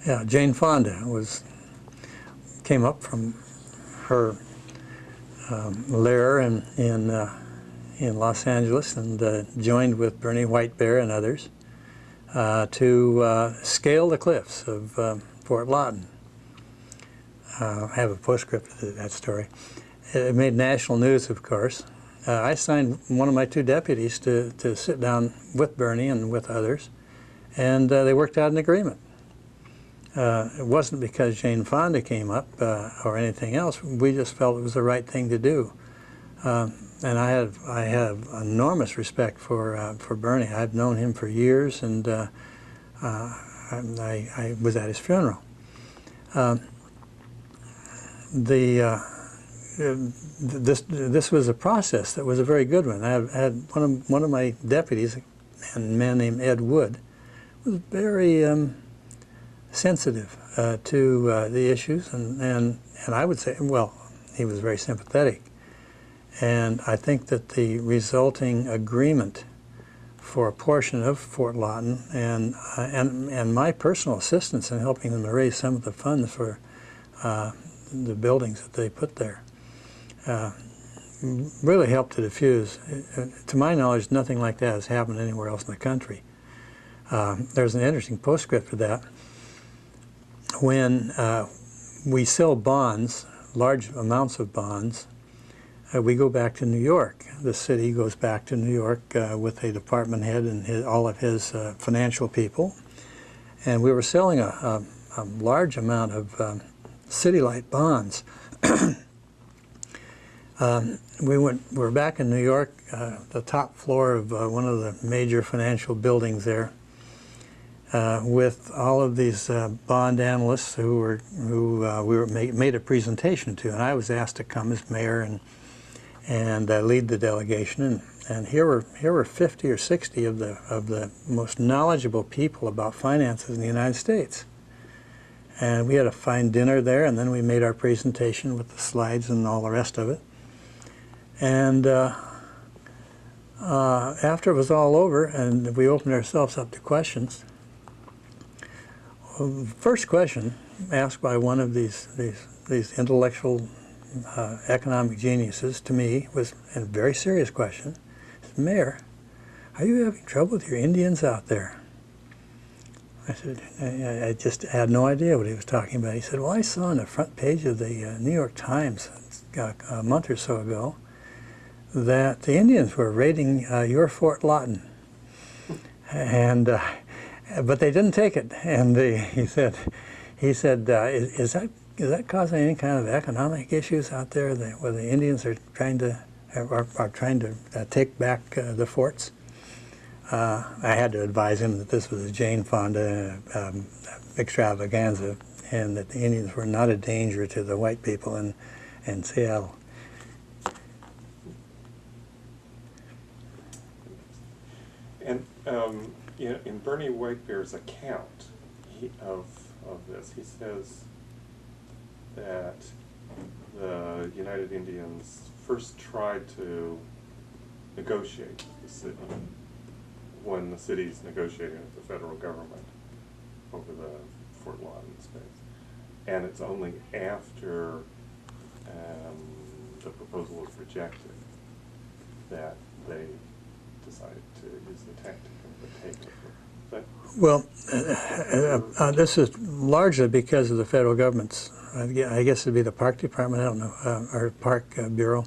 Yeah, Jane Fonda came up from her lair in Los Angeles and joined with Bernie Whitebear and others to scale the cliffs of Fort Lawton. I have a postscript to that story. It made national news, of course. I assigned one of my two deputies to sit down with Bernie and with others, and they worked out an agreement. It wasn't because Jane Fonda came up or anything else. We just felt it was the right thing to do. And I have enormous respect for Bernie. I've known him for years, and I was at his funeral. This was a process that was a very good one. I had one of my deputies, a man named Ed Wood, was very sensitive to the issues, and I would say, well, he was very sympathetic. And I think that the resulting agreement for a portion of Fort Lawton and my personal assistance in helping them to raise some of the funds for the buildings that they put there really helped to diffuse. To my knowledge, nothing like that has happened anywhere else in the country. There's an interesting postscript to that. When we sell bonds, large amounts of bonds, we go back to New York. The city goes back to New York with a department head and all of his financial people. And we were selling a large amount of City Light bonds. We were back in New York, the top floor of one of the major financial buildings there, with all of these bond analysts who made a presentation to, and I was asked to come as mayor and lead the delegation. And here were 50 or 60 of the most knowledgeable people about finances in the United States. And we had a fine dinner there, and then we made our presentation with the slides and all the rest of it. And after it was all over and we opened ourselves up to questions, the first question asked by one of these intellectual economic geniuses to me was a very serious question. He said, "Mayor, are you having trouble with your Indians out there?" I said, I just had no idea what he was talking about. He said, "Well, I saw on the front page of the New York Times a month or so ago that the Indians were raiding your Fort Lawton, and but they didn't take it." And he said, "Is that causing any kind of economic issues out there where the Indians are trying to take back the forts?" I had to advise him that this was a Jane Fonda extravaganza, and that the Indians were not a danger to the white people in Seattle. And in Bernie Whitebear's account of this, he says that the United Indians first tried to negotiate with the city when the city's negotiating with the federal government over the Fort Lawton space. And it's only after the proposal was rejected that they decided to use the tactic of the takeover. Well, this is largely because of the federal government's, I guess it'd be the Park Department, I don't know, or Park Bureau.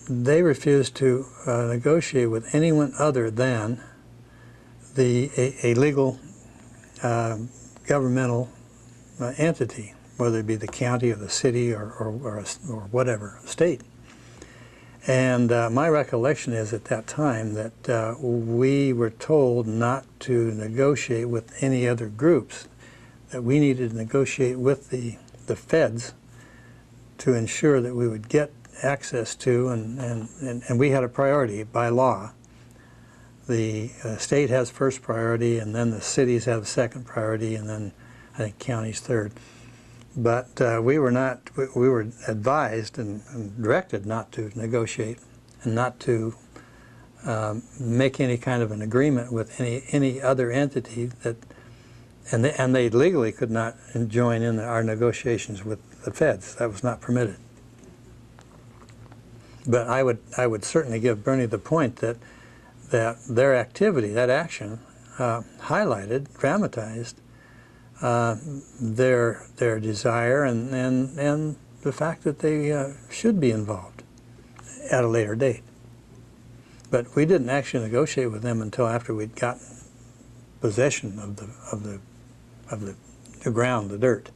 They refused to negotiate with anyone other than a legal governmental entity, whether it be the county or the city or whatever, state. And my recollection is at that time that we were told not to negotiate with any other groups, that we needed to negotiate with the feds to ensure that we would get access to, and we had a priority by law. The state has first priority, and then the cities have second priority, and then I think counties third. But we were advised and directed not to negotiate and not to make any kind of an agreement with any other entity And they legally could not join in our negotiations with the feds. That was not permitted. But I would certainly give Bernie the point that their activity, that action, highlighted, dramatized their desire and the fact that they should be involved at a later date. But we didn't actually negotiate with them until after we'd gotten possession of the ground, the dirt.